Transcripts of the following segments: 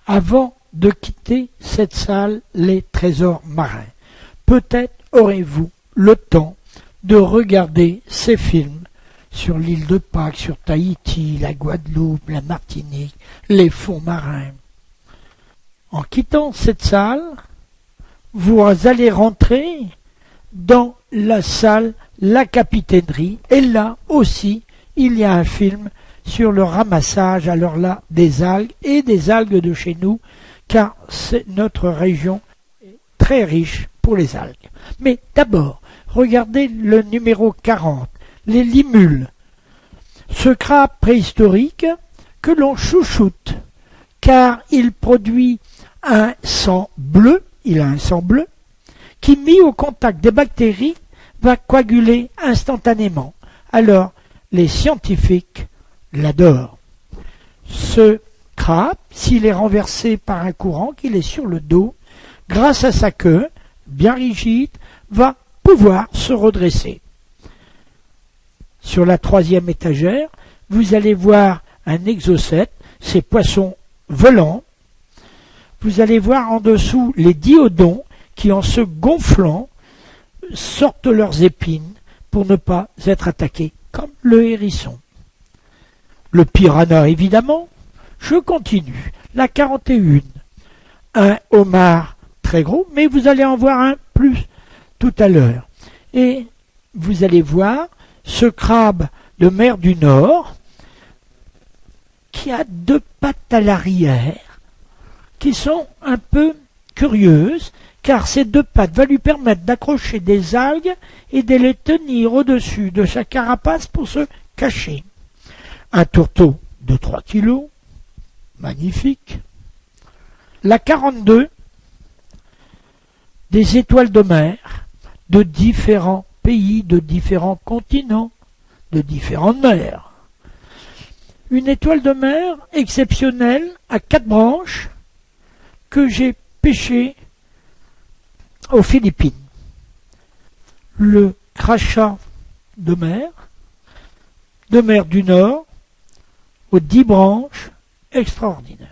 Avant de quitter cette salle Les Trésors Marins, peut-être aurez-vous le temps de regarder ces films sur l'île de Pâques, sur Tahiti, la Guadeloupe, la Martinique, les fonds marins. En quittant cette salle, vous allez rentrer dans la salle La Capitainerie, et là aussi, il y a un film sur le ramassage, alors là, des algues et des algues de chez nous, car notre région est très riche pour les algues. Mais d'abord, regardez le numéro 40, les limules, ce crabe préhistorique que l'on chouchoute, car il produit un sang bleu, il a un sang bleu, qui mis au contact des bactéries va coaguler instantanément. Alors, les scientifiques l'adorent. Ce crabe, s'il est renversé par un courant qu'il est sur le dos, grâce à sa queue, bien rigide, va pouvoir se redresser. Sur la 3e étagère, vous allez voir un exocète, ces poissons volants. Vous allez voir en dessous les diodons qui, en se gonflant, sortent leurs épines pour ne pas être attaqués, comme le hérisson. Le piranha, évidemment. Je continue. La 41. Un homard très gros, mais vous allez en voir un plus tout à l'heure. Et vous allez voir ce crabe de mer du Nord qui a 2 pattes à l'arrière qui sont un peu curieuses, car ces 2 pattes vont lui permettre d'accrocher des algues et de les tenir au-dessus de sa carapace pour se cacher. Un tourteau de 3 kilos, magnifique. La 42, des étoiles de mer de différents pays, de différents continents, de différentes mers. Une étoile de mer exceptionnelle à 4 branches que j'ai pêchée aux Philippines. Le crachat de mer du Nord, aux 10 branches, extraordinaire.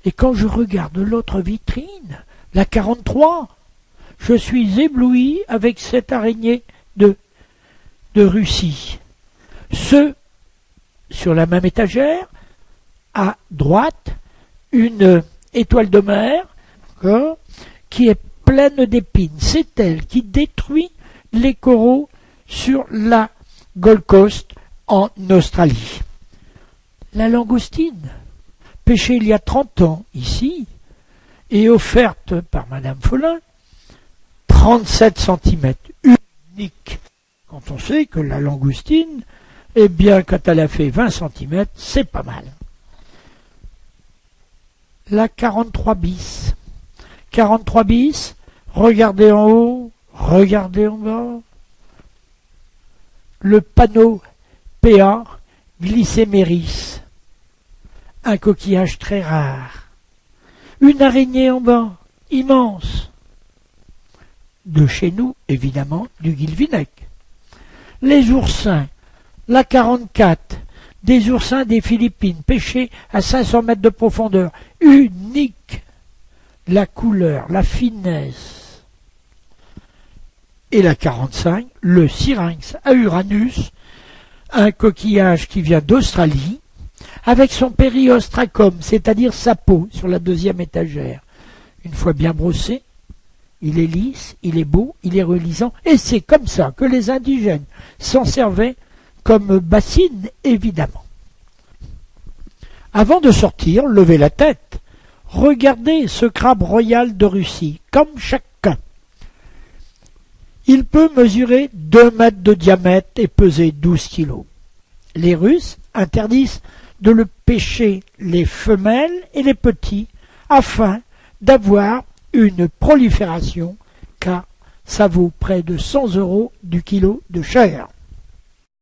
Et quand je regarde l'autre vitrine, la 43, je suis ébloui avec cette araignée de Russie. Sur la même étagère, à droite, une étoile de mer qui est pleine d'épines. C'est elle qui détruit les coraux sur la Gold Coast en Australie. La langoustine, pêchée il y a 30 ans ici, et offerte par Madame Follin, 37 cm, unique. Quand on sait que la langoustine, eh bien, quand elle a fait 20 cm, c'est pas mal. La 43 bis. 43 bis, regardez en haut, regardez en bas. Le panneau PA Glycéméris. Un coquillage très rare. Une araignée en bas, immense. De chez nous, évidemment, du Guilvinec. Les oursins, la 44, des oursins des Philippines, pêchés à 500 mètres de profondeur. Unique. La couleur, la finesse. Et la 45, le Syrinx à Uranus, un coquillage qui vient d'Australie, avec son périostracum, c'est-à-dire sa peau, sur la 2e étagère. Une fois bien brossé, il est lisse, il est beau, il est reluisant, et c'est comme ça que les indigènes s'en servaient comme bassine, évidemment. Avant de sortir, levez la tête, regardez ce crabe royal de Russie, comme chacun. Il peut mesurer 2 mètres de diamètre et peser 12 kilos. Les Russes interdisent de le pêcher les femelles et les petits afin d'avoir une prolifération, car ça vaut près de 100 € du kilo de chair.